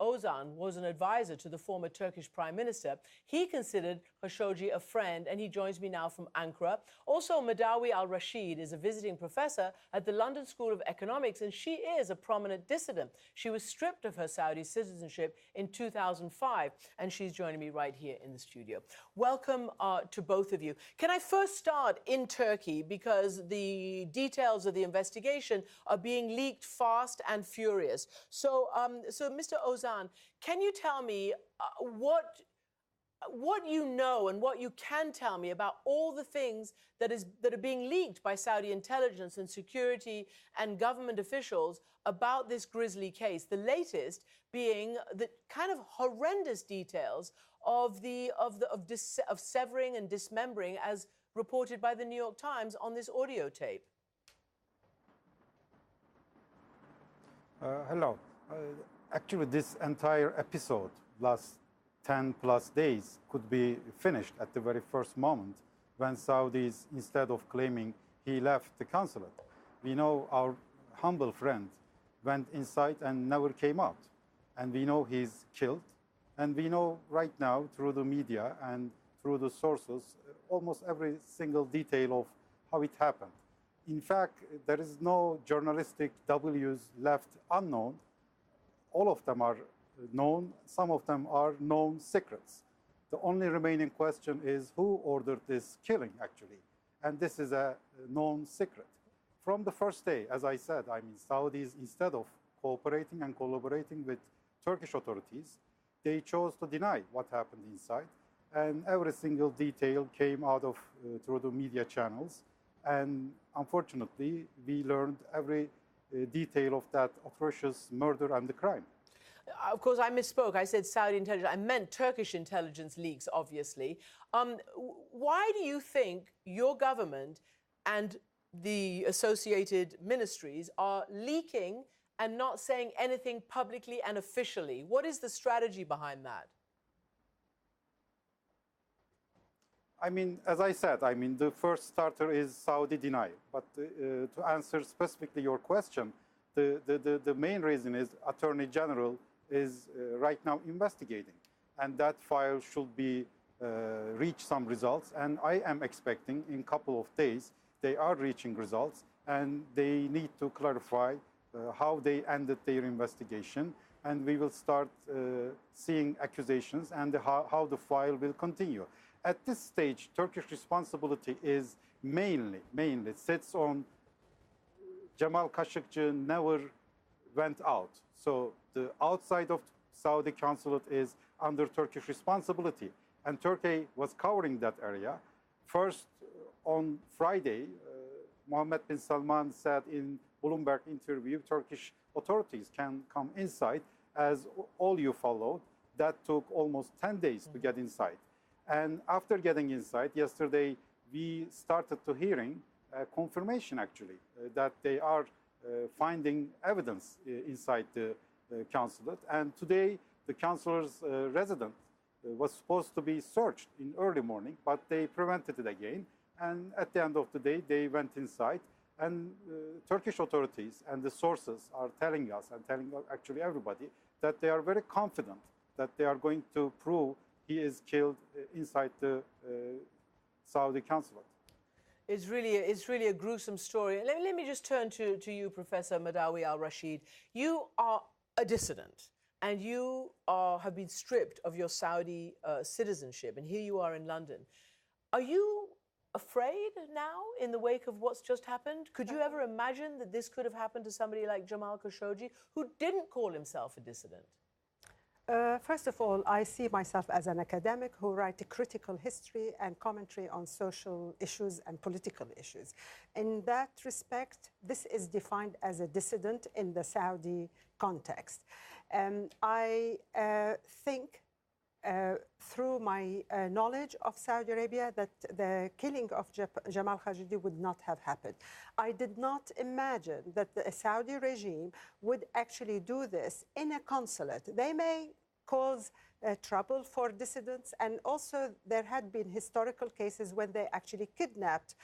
Ozan was an advisor to the former Turkish Prime Minister. He considered Khashoggi a friend, and he joins me now from Ankara. Also, Madawi al-Rashid is a visiting professor at the London School of Economics, and she is a prominent dissident. She was stripped of her Saudi citizenship in 2005, and she's joining me right here in the studio. Welcome to both of you. Can I first start in Turkey, because the details of the investigation are being leaked fast and furious. So, Mr. Ozan, can you tell me what you know and what you can tell me about all the things that are being leaked by Saudi intelligence and security and government officials about this grisly case? The latest being the kind of horrendous details of severing and dismembering, as reported by the New York Times on this audio tape. Hello. Actually, this entire episode, last 10 plus days, could be finished at the very first moment when Saudis, instead of claiming he left the consulate. We know our humble friend went inside and never came out. And we know he's killed. And we know right now through the media and through the sources almost every single detail of how it happened. In fact, there is no journalistic W's left unknown. All of them are known. Some of them are known secrets. The only remaining question is who ordered this killing, actually. And this is a known secret. From the first day, as I said, Saudis, instead of cooperating and collaborating with Turkish authorities, they chose to deny what happened inside. And every single detail came out of through the media channels. And unfortunately, we learned every detail of that atrocious murder and the crime. Of course, I misspoke. I said Saudi intelligence. I meant Turkish intelligence leaks, obviously. Why do you think your government and the associated ministries are leaking and not saying anything publicly and officially? What is the strategy behind that? As I said, the first starter is Saudi denial. But to answer specifically your question, the main reason is Attorney General is right now investigating. And that file should be reach some results. And I am expecting in a couple of days, they are reaching results. And they need to clarify how they ended their investigation. And we will start seeing accusations and how the file will continue. At this stage, Turkish responsibility is mainly sits on Jamal Khashoggi never went out. So the outside of Saudi consulate is under Turkish responsibility. And Turkey was covering that area. First, on Friday, Mohammed bin Salman said in Bloomberg interview, Turkish authorities can come inside, as all you followed. That took almost 10 days to get inside. And after getting inside, yesterday, we started to hearing confirmation, actually, that they are finding evidence inside the consulate. And today, the consular's residence was supposed to be searched in early morning, but they prevented it again. And at the end of the day, they went inside. And Turkish authorities and the sources are telling us and telling actually everybody that they are very confident that they are going to prove he is killed inside the Saudi consulate. It's really a gruesome story. Let me just turn to you, Professor Madawi al-Rashid. You are a dissident, and you have been stripped of your Saudi citizenship, and here you are in London. Are you afraid now in the wake of what's just happened? Could you ever imagine that this could have happened to somebody like Jamal Khashoggi, who didn't call himself a dissident? First of all, I see myself as an academic who writes critical history and commentary on social issues and political issues. In that respect, this is defined as a dissident in the Saudi context. I think through my knowledge of Saudi Arabia that the killing of Jamal Khashoggi would not have happened. I did not imagine that the Saudi regime would actually do this in a consulate. They may cause trouble for dissidents. And also there had been historical cases when they actually kidnapped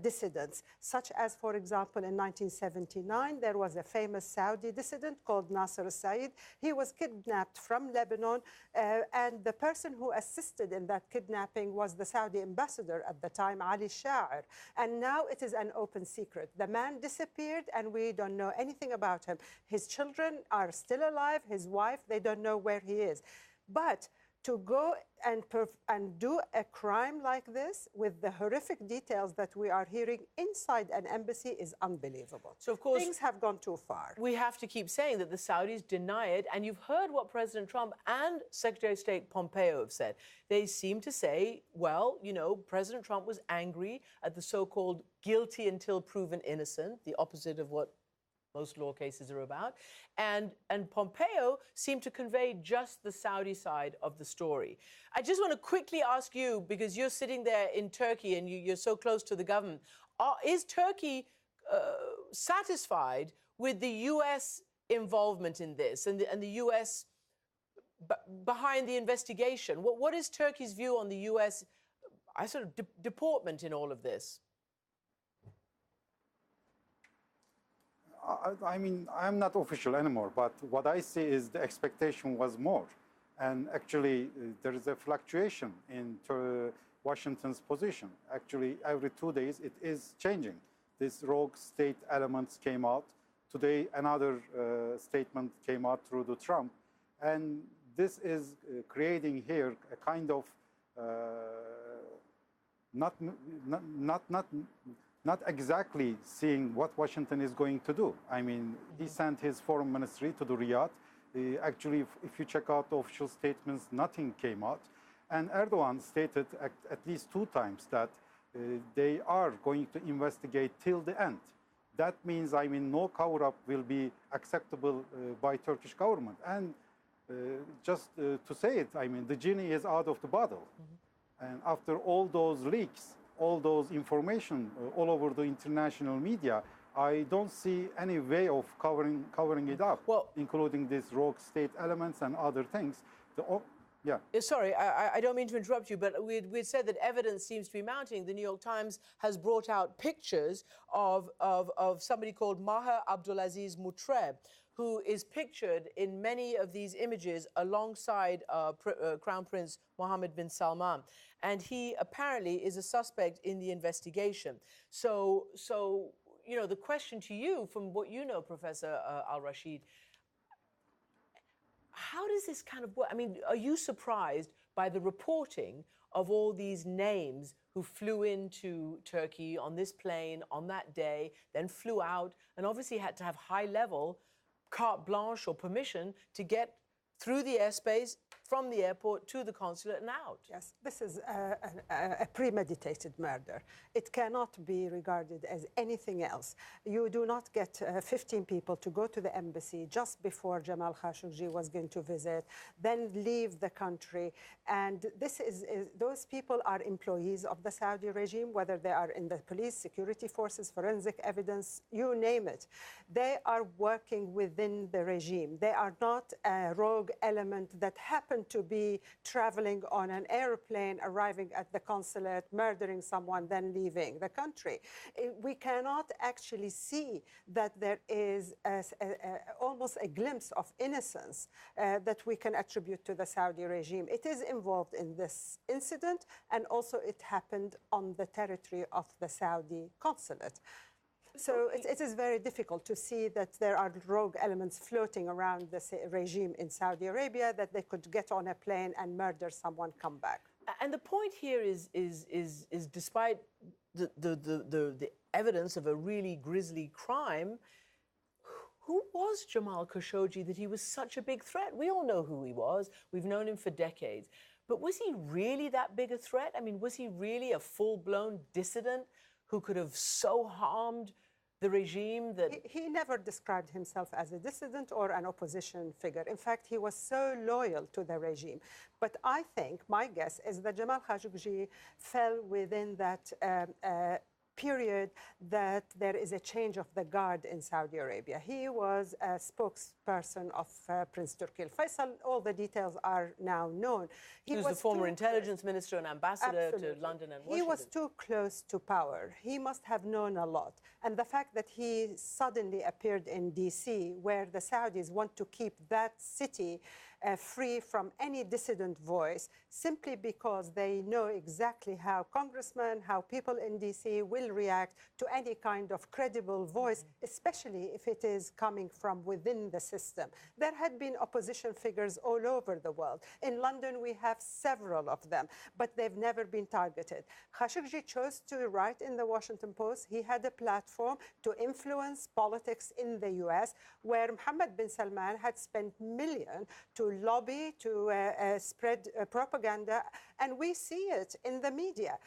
dissidents, such as, for example, in 1979, there was a famous Saudi dissident called Nasser Said. He was kidnapped from Lebanon, and the person who assisted in that kidnapping was the Saudi ambassador at the time, Ali Sha'ir. And now it is an open secret. The man disappeared, and we don't know anything about him. His children are still alive. His wife, they don't know where he is. But to go and do a crime like this with the horrific details that we are hearing inside an embassy is unbelievable. So, of course, things have gone too far. We have to keep saying that the Saudis deny it. And you've heard what President Trump and Secretary of State Pompeo have said. They seem to say, well, you know, President Trump was angry at the so-called guilty until proven innocent, the opposite of what most law cases are about. And Pompeo seemed to convey just the Saudi side of the story. I just want to quickly ask you, because you're sitting there in Turkey and you're so close to the government, is Turkey satisfied with the U.S. involvement in this and the U.S. behind the investigation? What is Turkey's view on the U.S. Deportment in all of this? I mean, I'm not official anymore, but what I see is the expectation was more. And actually, there is a fluctuation in Washington's position. Actually, every 2 days, it is changing. These rogue state elements came out. Today, another statement came out through the Trump. And this is creating here a kind of not exactly seeing what Washington is going to do. I mean, he sent his foreign ministry to the Riyadh. Actually, if you check out the official statements, nothing came out. And Erdogan stated at least 2 times that they are going to investigate till the end. That means, I mean, no cover-up will be acceptable by Turkish government. And just to say it, I mean, the genie is out of the bottle. And after all those leaks, all those information all over the international media, I don't see any way of covering it up, well, including these rogue state elements and other things. Yeah. Sorry, I don't mean to interrupt you, but we'd said that evidence seems to be mounting. The New York Times has brought out pictures of somebody called Maher Abdulaziz Mutreb, who is pictured in many of these images alongside Crown Prince Mohammed bin Salman. And he apparently is a suspect in the investigation. So you know, the question to you, from what you know, Professor Al-Rashid, how does this kind of work? I mean, are you surprised by the reporting of all these names who flew into Turkey on this plane on that day, then flew out, and obviously had to have high-level carte blanche or permission to get through the airspace, from the airport to the consulate and out? Yes, this is a premeditated murder. It cannot be regarded as anything else. You do not get 15 people to go to the embassy just before Jamal Khashoggi was going to visit, then leave the country. And this is those people are employees of the Saudi regime, whether they are in the police, security forces, forensic evidence, you name it. They are working within the regime. They are not a rogue element that happened to be traveling on an airplane, arriving at the consulate, murdering someone, then leaving the country. We cannot actually see that there is almost a glimpse of innocence that we can attribute to the Saudi regime. It is involved in this incident, and also it happened on the territory of the Saudi consulate. So it is very difficult to see that there are rogue elements floating around the regime in Saudi Arabia, that they could get on a plane and murder someone, come back. And the point here is despite the evidence of a really grisly crime, who was Jamal Khashoggi that he was such a big threat? We all know who he was. We've known him for decades. But was he really that big a threat? I mean, was he really a full-blown dissident who could have so harmed the regime that... He never described himself as a dissident or an opposition figure. In fact, he was so loyal to the regime. But I think, my guess is that Jamal Khashoggi fell within that period that there is a change of the guard in Saudi Arabia. He was a spokesperson of Prince Turki Faisal. All the details are now known. He was the former intelligence minister and ambassador to London and Washington. He was too close to power. He must have known a lot. And the fact that he suddenly appeared in D.C., where the Saudis want to keep that city free from any dissident voice, simply because they know exactly how congressmen, how people in D.C. will react to any kind of credible voice, especially if it is coming from within the system. There had been opposition figures all over the world. In London, we have several of them, but they've never been targeted. Khashoggi chose to write in the Washington Post. He had a platform to influence politics in the U.S., where Mohammed bin Salman had spent millions to lobby, to spread propaganda, and we see it in the media.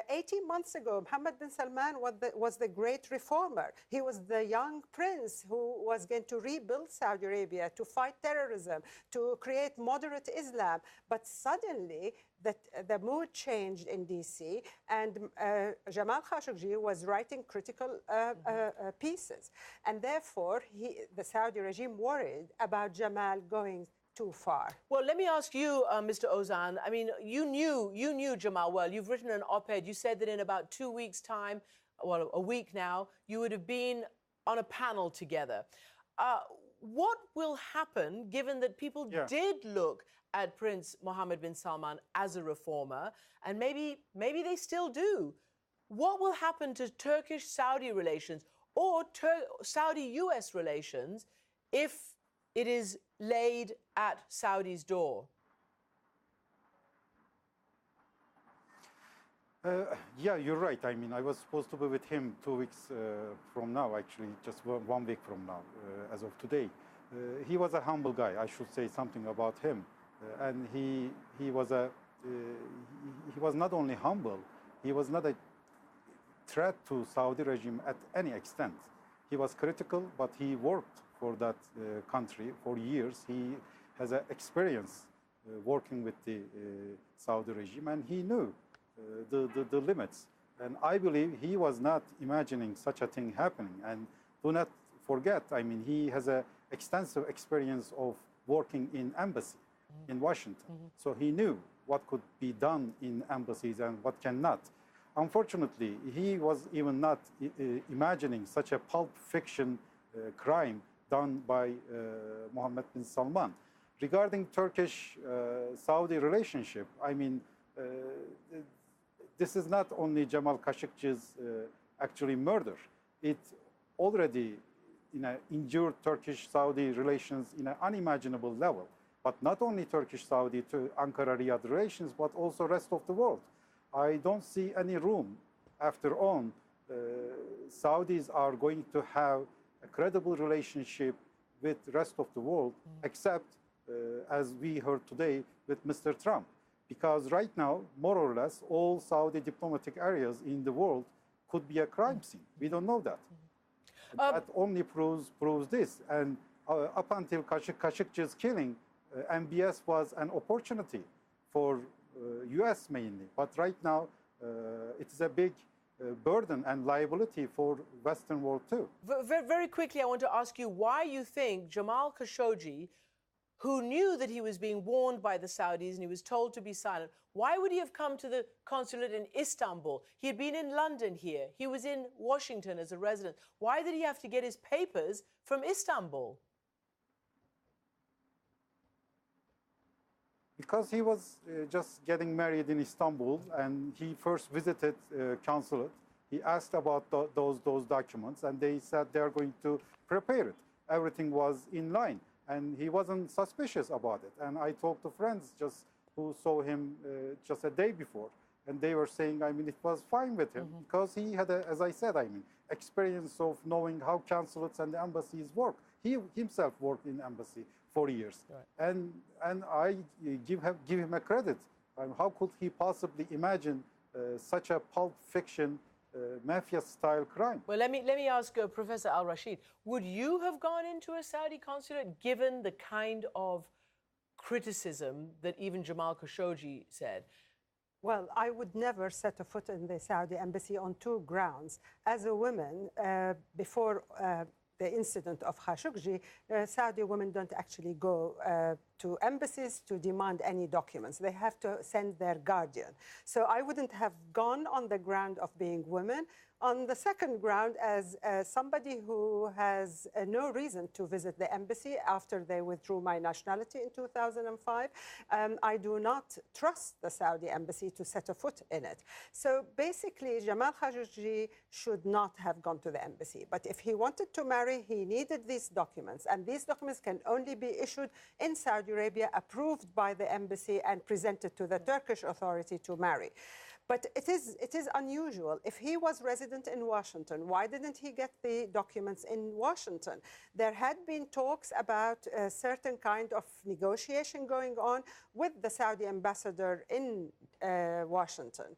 18 months ago, Mohammed bin Salman was the great reformer. He was the young prince who was going to rebuild Saudi Arabia, to fight terrorism, to create moderate Islam. But suddenly, the mood changed in D.C., and Jamal Khashoggi was writing critical pieces. And therefore, the Saudi regime worried about Jamal going too far. Well, let me ask you, Mr. Ozan. I mean, you knew Jamal well. You've written an op-ed. You said that in about 2 weeks' time, well, a week now, you would have been on a panel together. What will happen, given that people did look at Prince Mohammed bin Salman as a reformer, and maybe they still do? What will happen to Turkish-Saudi relations or Saudi-US relations if it is laid at Saudi's door? Yeah, you're right. I mean, I was supposed to be with him 2 weeks from now, actually, just 1 week from now, as of today. He was a humble guy. I should say something about him. And he was not only humble, he was not a threat to Saudi regime at any extent. He was critical, but he worked for that country for years. He has an experience working with the Saudi regime, and he knew the limits. And I believe he was not imagining such a thing happening. And do not forget, I mean, he has an extensive experience of working in embassy in Washington. So he knew what could be done in embassies and what cannot. Unfortunately, he was even not imagining such a pulp fiction crime done by Mohammed bin Salman. Regarding Turkish-Saudi relationship, I mean, this is not only Jamal Khashoggi's actually murder. It already injured Turkish-Saudi relations in an unimaginable level. But not only Turkish-Saudi to Ankara-Riyadh relations, but also rest of the world. I don't see any room. After all, Saudis are going to have a credible relationship with the rest of the world, except, as we heard today, with Mr. Trump. Because right now, more or less, all Saudi diplomatic areas in the world could be a crime scene. We don't know that. That only proves this. And up until Khashoggi's killing, MBS was an opportunity for US mainly. But right now, it is a big burden and liability for Western world too. Very quickly, I want to ask you why you think Jamal Khashoggi, who knew that he was being warned by the Saudis and he was told to be silent, why would he have come to the consulate in Istanbul? He had been in London here. He was in Washington as a resident. Why did he have to get his papers from Istanbul? Because he was just getting married in Istanbul, and he first visited consulate. He asked about those documents, and they said they are going to prepare it. Everything was in line, and he wasn't suspicious about it. And I talked to friends just who saw him just a day before, and they were saying, I mean, it was fine with him because he had, as I said, I mean, experience of knowing how consulates and the embassies work. He himself worked in embassy for years, right. and I give him a credit. How could he possibly imagine such a pulp fiction, mafia-style crime? Well, let me ask Professor Al-Rashid. Would you have gone into a Saudi consulate given the kind of criticism that even Jamal Khashoggi said? Well, I would never set a foot in the Saudi embassy on two grounds. As a woman, before the incident of Khashoggi, Saudi women don't actually go to embassies to demand any documents. They have to send their guardian. So I wouldn't have gone on the ground of being women. On the second ground, as somebody who has no reason to visit the embassy after they withdrew my nationality in 2005, I do not trust the Saudi embassy to set a foot in it. So basically, Jamal Khashoggi should not have gone to the embassy. But if he wanted to marry, he needed these documents. And these documents can only be issued in Saudi Arabia, approved by the embassy, and presented to the Turkish authority to marry. But it is unusual. If he was resident in Washington, why didn't he get the documents in Washington? There had been talks about a certain kind of negotiation going on with the Saudi ambassador in Washington,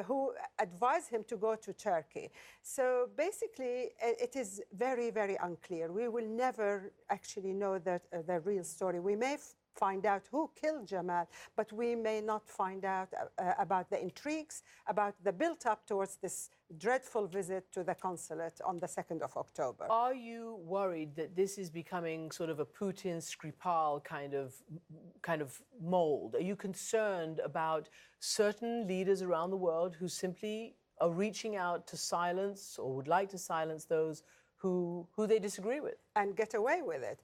who advised him to go to Turkey. So basically, it is very, very unclear. We will never actually know the real story. We may find out who killed Jamal, but we may not find out about the intrigues, about the build-up towards this dreadful visit to the consulate on the 2nd of October. Are you worried that this is becoming sort of a Putin Skripal kind of mold? Are you concerned about certain leaders around the world who simply are reaching out to silence or would like to silence those who they disagree with? And get away with it.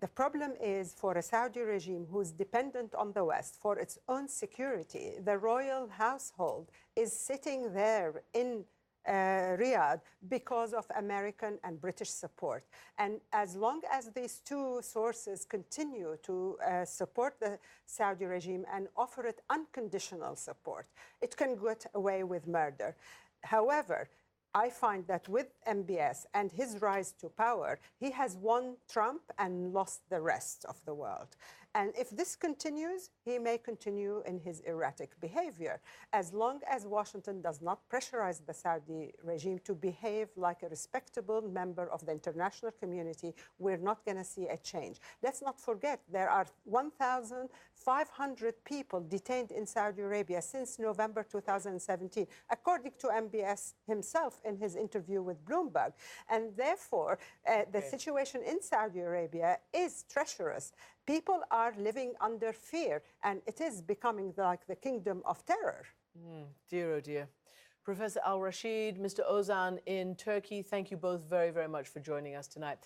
The problem is, for a Saudi regime who's dependent on the West for its own security, the royal household is sitting there in Riyadh because of American and British support. And as long as these two sources continue to support the Saudi regime and offer it unconditional support, it can get away with murder. However, I find that with MBS and his rise to power, he has won Trump and lost the rest of the world. And if this continues, he may continue in his erratic behavior. As long as Washington does not pressurize the Saudi regime to behave like a respectable member of the international community, we're not going to see a change. Let's not forget, there are 1,500 people detained in Saudi Arabia since November 2017, according to MBS himself in his interview with Bloomberg. And therefore, the situation in Saudi Arabia is treacherous. People are living under fear, and it is becoming like the kingdom of terror. Dear, oh dear. Professor Al Rashid, Mr. Ozan in Turkey, thank you both very, very much for joining us tonight.